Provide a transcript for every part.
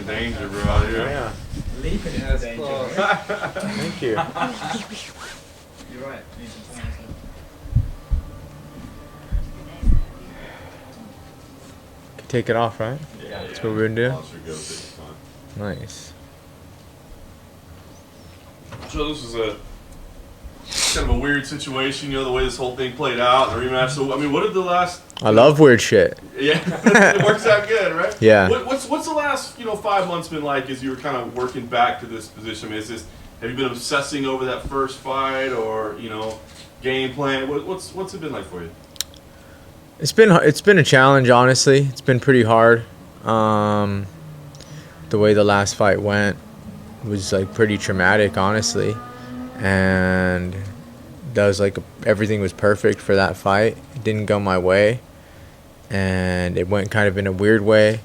in danger, bro. Out here. Yeah. Leaping in danger. Thank you. You're right. Need some time. Take it off, right? Yeah, That's what we're gonna do? I'll sure go take your time. Nice. So this was a kind of a weird situation, you know, the way this whole thing played out, the rematch. So, I mean, what did the last... I love weird shit. Yeah, it works out good, right? Yeah. What's the last, 5 months been like as you were kind of working back to this position? I mean, have you been obsessing over that first fight or, game plan? What's it been like for you? It's been a challenge, honestly. It's been pretty hard. The way the last fight went was like pretty traumatic, honestly, and that was like everything was perfect for that fight. It didn't go my way, and it went kind of in a weird way,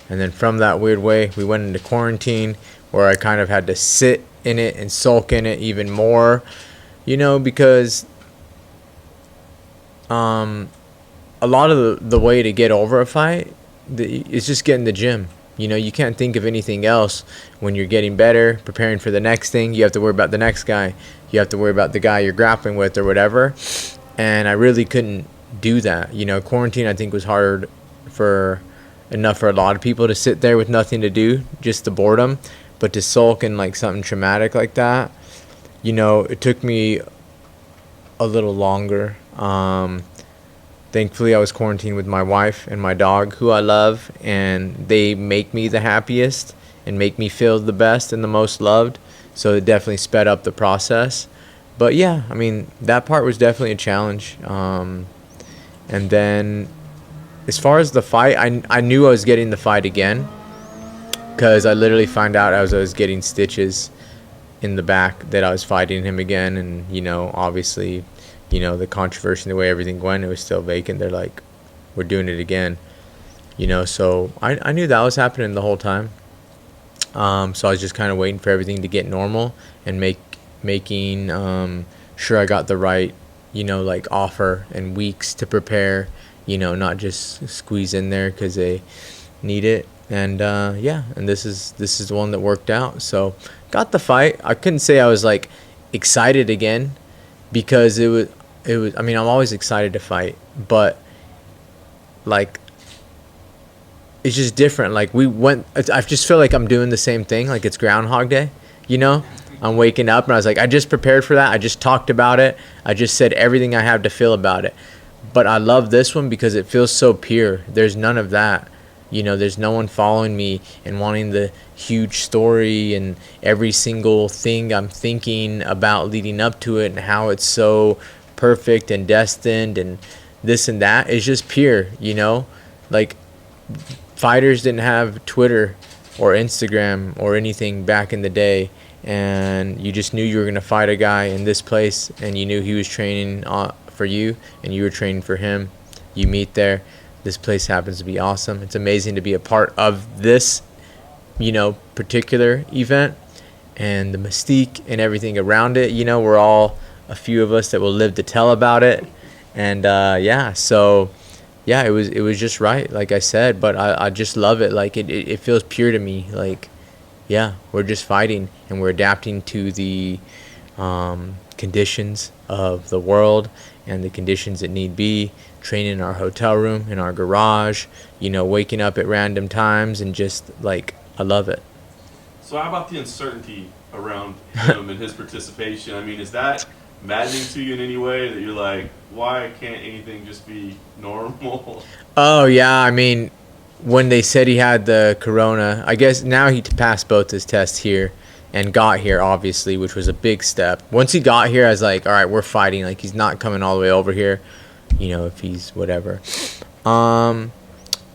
and then from that weird way we went into quarantine where I kind of had to sit in it and sulk in it even more, because a lot of the way to get over a fight is just get in the gym. You can't think of anything else when you're getting better, preparing for the next thing. You have to worry about the next guy. You have to worry about the guy you're grappling with or whatever. And I really couldn't do that. Quarantine I think was hard for a lot of people to sit there with nothing to do, just the boredom. But to sulk in like something traumatic like that, it took me a little longer. Thankfully, I was quarantined with my wife and my dog, who I love, and they make me the happiest and make me feel the best and the most loved. So it definitely sped up the process. But yeah, I mean, that part was definitely a challenge. And then as far as the fight, I knew I was getting the fight again because I literally found out as I was getting stitches in the back that I was fighting him again. And, obviously... the controversy, the way everything went, it was still vacant. They're like, we're doing it again. So I knew that was happening the whole time. So I was just kind of waiting for everything to get normal and making sure I got the right, offer and weeks to prepare, not just squeeze in there because they need it. And and this is the one that worked out. So got the fight. I couldn't say I was like excited again, because it was I mean, I'm always excited to fight, but like it's just different. Like I just feel like I'm doing the same thing, like it's Groundhog Day, I'm waking up and I was like, I just prepared for that. I just talked about it. I just said everything I have to feel about it. But I love this one because it feels so pure. There's none of that. There's no one following me and wanting the huge story and every single thing I'm thinking about leading up to it and how it's so perfect and destined and this and that. It's just pure, like fighters didn't have Twitter or Instagram or anything back in the day, and you just knew you were going to fight a guy in this place, and you knew he was training for you and you were training for him. You meet there. This place happens to be awesome. It's amazing to be a part of this, particular event, and the mystique and everything around it. We're all a few of us that will live to tell about it. And so it was just right, like I said. But I just love it. Like it feels pure to me. Like, yeah, we're just fighting and we're adapting to the conditions of the world and the conditions that need be. Training in our hotel room, in our garage, waking up at random times, and just like, I love it. So how about the uncertainty around him and his participation? I mean, is that maddening to you in any way, that you're like, why can't anything just be normal? Oh yeah, I mean, when they said he had the corona, I guess now he passed both his tests here and got here, obviously, which was a big step. Once he got here, I was like, all right, we're fighting. Like, he's not coming all the way over here, if he's whatever. Now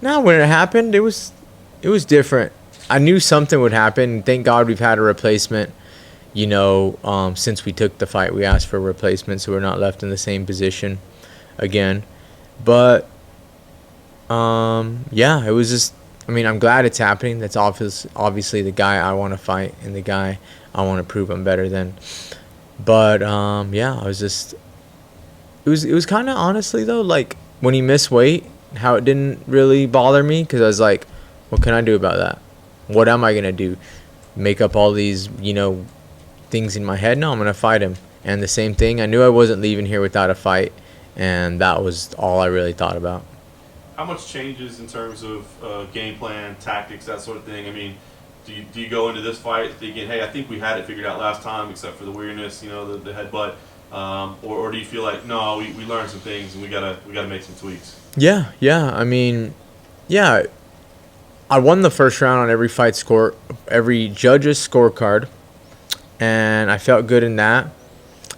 when it happened, it was different. I knew something would happen. Thank God we've had a replacement. Since we took the fight, we asked for a replacement, so we're not left in the same position again. But it was just, I mean, I'm glad it's happening. That's obviously the guy I want to fight and the guy I want to prove I'm better than. But I was just, it was kind of, honestly though, like when he missed weight, how it didn't really bother me, because I was like, what can I do about that? What am I gonna do? Make up all these, things in my head? No, I'm gonna fight him. And the same thing, I knew I wasn't leaving here without a fight, and that was all I really thought about. How much changes in terms of game plan, tactics, that sort of thing? I mean, do you go into this fight thinking, hey, I think we had it figured out last time, except for the weirdness, the headbutt, or do you feel like, no, we learned some things and we gotta make some tweaks? Yeah. I mean, yeah. I won the first round on every judge's scorecard, and I felt good in that.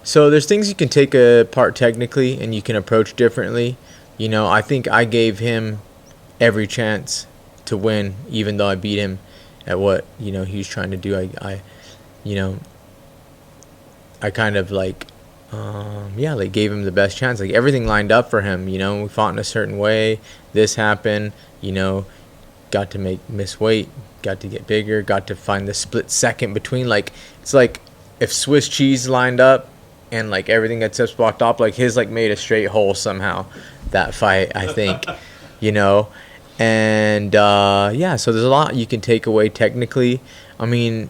So there's things you can take apart technically and you can approach differently. I think I gave him every chance to win, even though I beat him at what he was trying to do. I kind of gave him the best chance. Like everything lined up for him. We fought in a certain way. This happened. Got to miss weight. Got to get bigger. Got to find the split second between. Like it's like if Swiss cheese lined up and like everything got steps blocked off. Like his made a straight hole somehow. That fight, I think, and so there's a lot you can take away technically. I mean,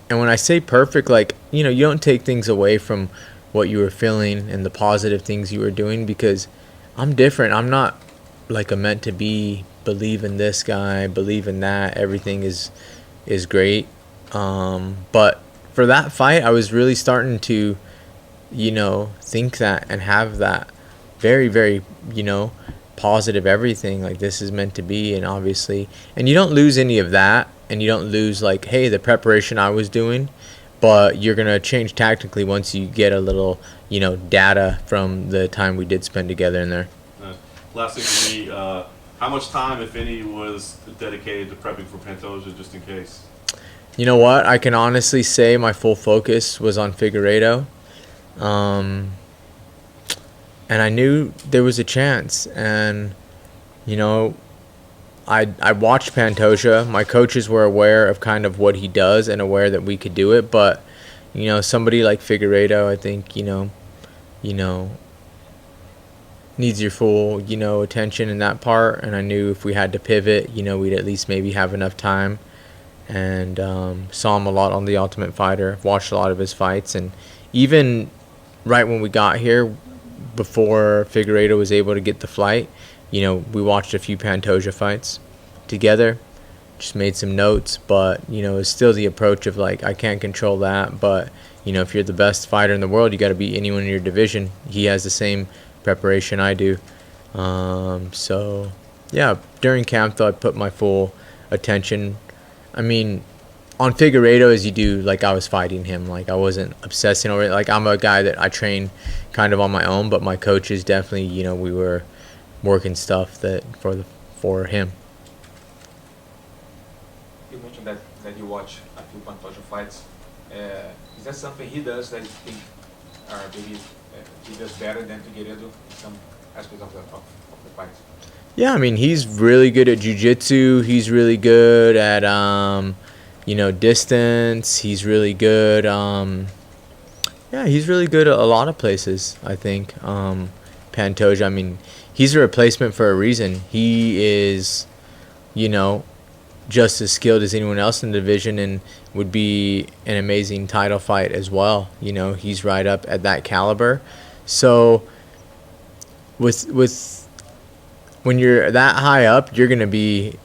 and when I say perfect, you don't take things away from what you were feeling and the positive things you were doing, because I'm different. I'm not like a meant to be, believe in this guy, believe in that. Everything is great. But for that fight, I was really starting to, think that and have that very, very, positive everything. Like this is meant to be, and obviously, and you don't lose any of that, and you don't lose hey, the preparation I was doing, but you're gonna change tactically once you get a little, data from the time we did spend together in there. Last thing for me, how much time, if any, was dedicated to prepping for Pantoja, just in case? You know what? I can honestly say my full focus was on Figueiredo. And I knew there was a chance. And, I watched Pantoja. My coaches were aware of kind of what he does and aware that we could do it. But, somebody like Figueiredo, I think, needs your full, attention in that part. And I knew if we had to pivot, we'd at least maybe have enough time. And saw him a lot on The Ultimate Fighter. Watched a lot of his fights. And even right when we got here, before Figueiredo was able to get the flight, we watched a few Pantoja fights together, just made some notes, but, it's still the approach of I can't control that, but, if you're the best fighter in the world, you got to beat anyone in your division. He has the same preparation I do. So, yeah, during camp, though, I put my full attention. I mean, on Figueiredo as you do, I was fighting him. I wasn't obsessing over it. I'm a guy that I train kind of on my own, but my coaches definitely, we were working stuff that for him. You mentioned that you watch a few Pantoja fights. Is that something he does that you think maybe he does better than Figueiredo in some aspects of the fights? Yeah, I mean, he's really good at jiu-jitsu. He's really good at distance. He's really good. He's really good at a lot of places, I think. Pantoja, I mean, he's a replacement for a reason. He is, just as skilled as anyone else in the division and would be an amazing title fight as well. He's right up at that caliber. So with when you're that high up, you're going to be,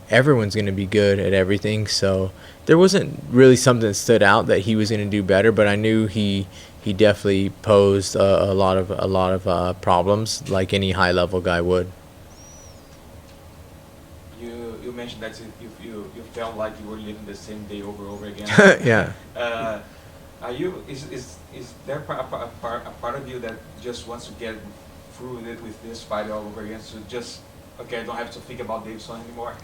everyone's going to be good at everything. So there wasn't really something that stood out that he was going to do better, but I knew he definitely posed a lot of problems like any high level guy would. You mentioned that you felt like you were living the same day over again. Yeah. Is there a part of you that just wants to get through it with this fight all over again? So just I don't have to think about Davidson anymore.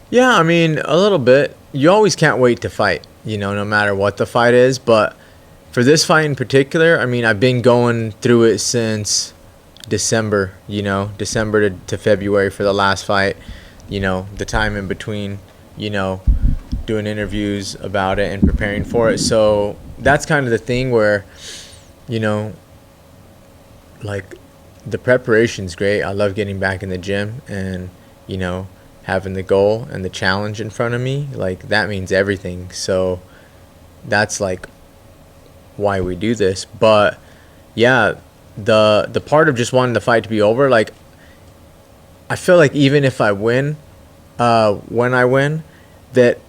Yeah, I mean, a little bit. You always can't wait to fight, no matter what the fight is. But for this fight in particular, I mean, I've been going through it since December, December to February for the last fight, the time in between, doing interviews about it and preparing for it. So that's kind of the thing where, the preparation's great. I love getting back in the gym and, having the goal and the challenge in front of me, like that means everything. So that's like why we do this. But yeah, the part of just wanting the fight to be over, like I feel like even if I win, when I win, that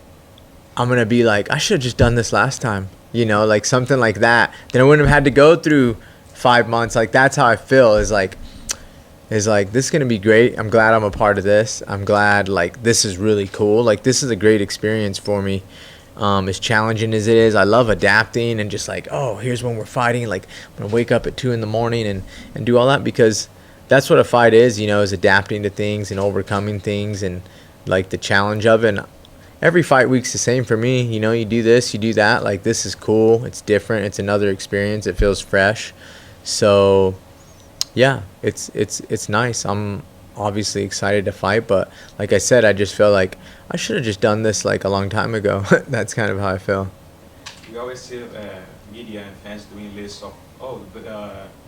I'm gonna be like, I should have just done this last time, you know, like something like that. Then I wouldn't have had to go through 5 months. Like that's how I feel. Is like this is gonna be great. I'm glad I'm a part of this. I'm glad like this is really cool. Like this is a great experience for me. As challenging as it is, I love adapting and just like, oh, here's when we're fighting. Like I'm gonna wake up at 2 in the morning and do all that, because that's what a fight is, you know, is adapting to things and overcoming things and like the challenge of it. And every fight week's the same for me. You know, you do this, you do that. Like this is cool. It's different. It's another experience. It feels fresh. So yeah, it's nice. I'm obviously excited to fight, but like I said, I just feel like I should have just done this like a long time ago. That's kind of how I feel. You always see media and fans doing lists of,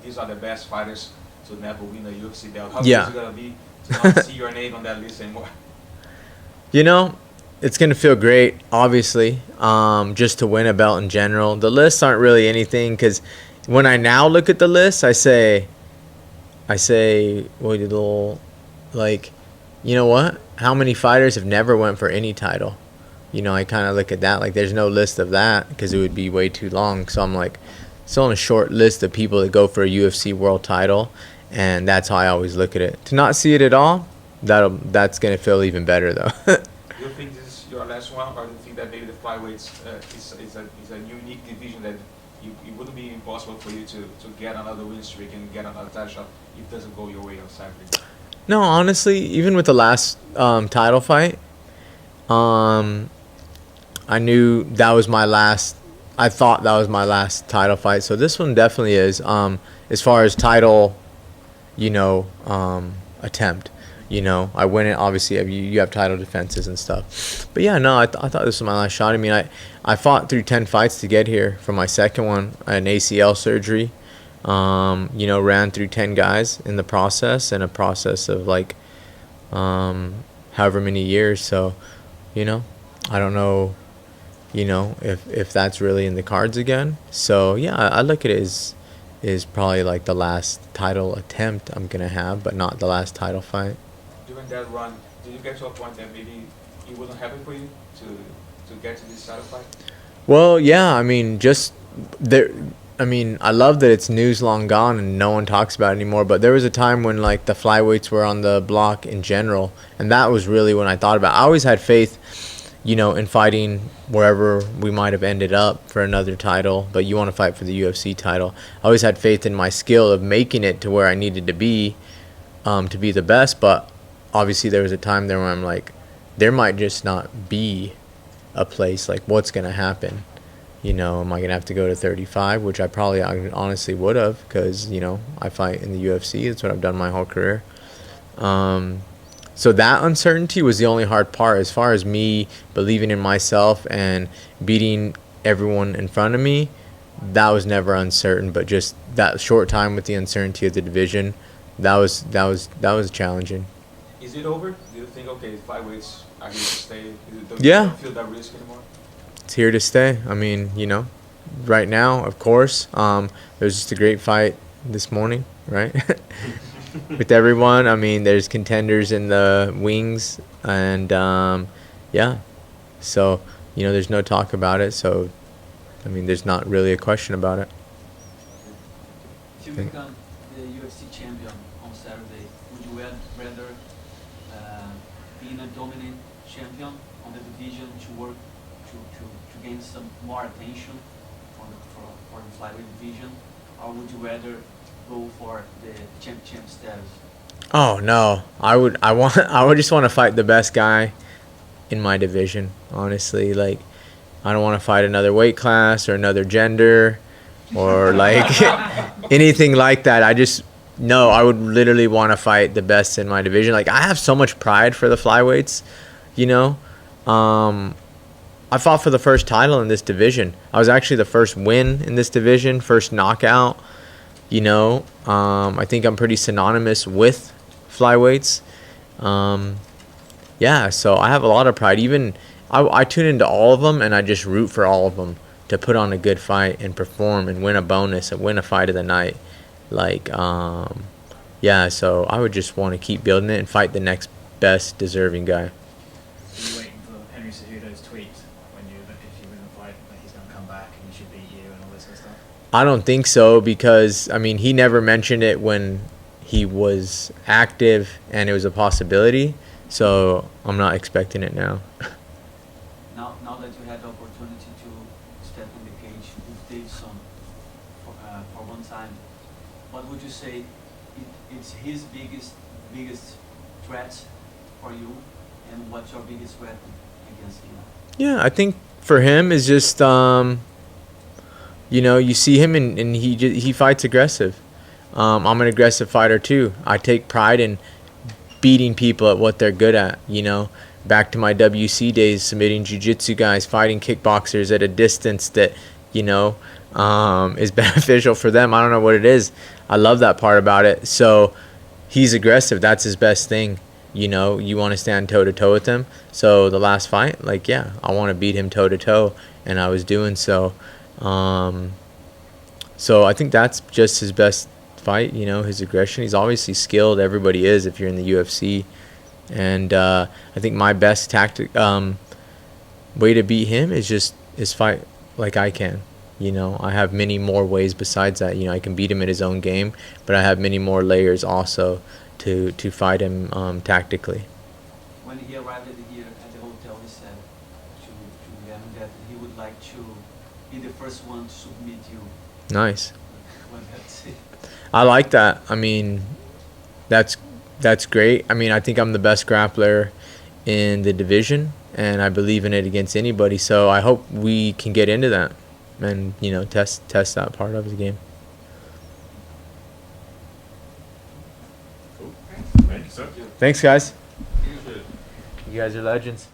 these are the best fighters to never win a UFC belt. How Yeah. is it gonna be to not see your name on that list anymore? You know, it's going to feel great, obviously, just to win a belt in general. The lists aren't really anything, because when I now look at the list, I say, well, like, you know what? How many fighters have never went for any title? You know, I kind of look at that. Like, there's no list of that, because it would be way too long. So I'm like, it's on a short list of people that go for a UFC world title, and that's how I always look at it. To not see it at all, that's going to feel even better, though. Do you think this is your last one, or do you think that maybe the flyweights is a unique division that it wouldn't be impossible for you to get another win streak and get another title shot if it doesn't go your way on Saturday? No, honestly, even with the last title fight, I knew that was my last. I thought that was my last title fight. So this one definitely is. As far as title, you know, attempt. You know, I win it. Obviously, you have title defenses and stuff. But yeah, no, I thought this was my last shot. I mean, I fought through 10 fights to get here. For my second one, I had an ACL surgery. You know, ran through 10 guys in the process, and a process of like however many years. So, you know, I don't know, you know, if that's really in the cards again. So yeah, I look at it as probably like the last title attempt I'm gonna have, but not the last title fight. During that run, did you get to a point that maybe it wasn't happy for you to get to this title fight? Well, yeah, I mean, just there. I mean, I love that it's news long gone and no one talks about it anymore. But there was a time when like the flyweights were on the block in general, and that was really when I thought about it. I always had faith, you know, in fighting wherever we might have ended up for another title. But you want to fight for the UFC title. I always had faith in my skill of making it to where I needed to be the best. But obviously, there was a time there where I'm like, there might just not be a place. Like, what's gonna happen? You know, am I going to have to go to 35, which I probably honestly would have, because, you know, I fight in the UFC. That's what I've done my whole career. So that uncertainty was the only hard part. As far as me believing in myself and beating everyone in front of me, that was never uncertain. But just that short time with the uncertainty of the division, that was challenging. Is it over? Do you think, okay, flyweights are here to stay? Yeah. You don't feel that risk anymore? It's here to stay. I mean, you know, right now, of course, there's just a great fight this morning, right? With everyone. I mean, there's contenders in the wings, and yeah. So, you know, there's no talk about it. So, I mean, there's not really a question about it. If you become the UFC champion on Saturday, would you rather being a dominant champion on the division to work to gain some more attention for the flyweight division, or would you rather go for the champ status? Oh no, I would just want to fight the best guy in my division. Honestly, like I don't want to fight another weight class or another gender or like anything like that. I would literally want to fight the best in my division. Like I have so much pride for the flyweights, you know. I fought for the first title in this division. I was actually the first win in this division, first knockout. You know, I think I'm pretty synonymous with flyweights. yeah, so I have a lot of pride. Even I tune into all of them, and I just root for all of them to put on a good fight and perform and win a bonus and win a fight of the night. Like, yeah, so I would just want to keep building it and fight the next best deserving guy. Are you waiting for Henry Cejudo's tweet when if you win the fight that he's going to come back and he should beat you and all this sort of stuff? I don't think so because, I mean, he never mentioned it when he was active and it was a possibility. So I'm not expecting it now. Now that you had the opportunity to step in the cage with Davidson for one time, what would you say it's his biggest threat for you, and what's your biggest weapon against him? Yeah, I think for him is just, you know, you see him and he fights aggressive. I'm an aggressive fighter too. I take pride in beating people at what they're good at, you know. Back to my WC days, submitting jiu-jitsu guys, fighting kickboxers at a distance that, you know, is beneficial for them. I don't know what it is. I love that part about it. So he's aggressive. That's his best thing. You know, you want to stand toe-to-toe with him. So the last fight, like, yeah, I want to beat him toe-to-toe, and I was doing so. So I think that's just his best fight, you know, his aggression. He's obviously skilled. Everybody is if you're in the UFC. And I think my best tactic, way to beat him is fight like I can. You know, I have many more ways besides that. You know, I can beat him in his own game, but I have many more layers also to fight him tactically. When he arrived here at the hotel, he said to them that he would like to be the first one to submit you. Nice. When that's it. I like that. I mean, that's great. I mean, I think I'm the best grappler in the division, and I believe in it against anybody. So I hope we can get into that and, you know, test that part of the game. Cool. Thank you, sir. Thanks, guys. Good. You guys are legends.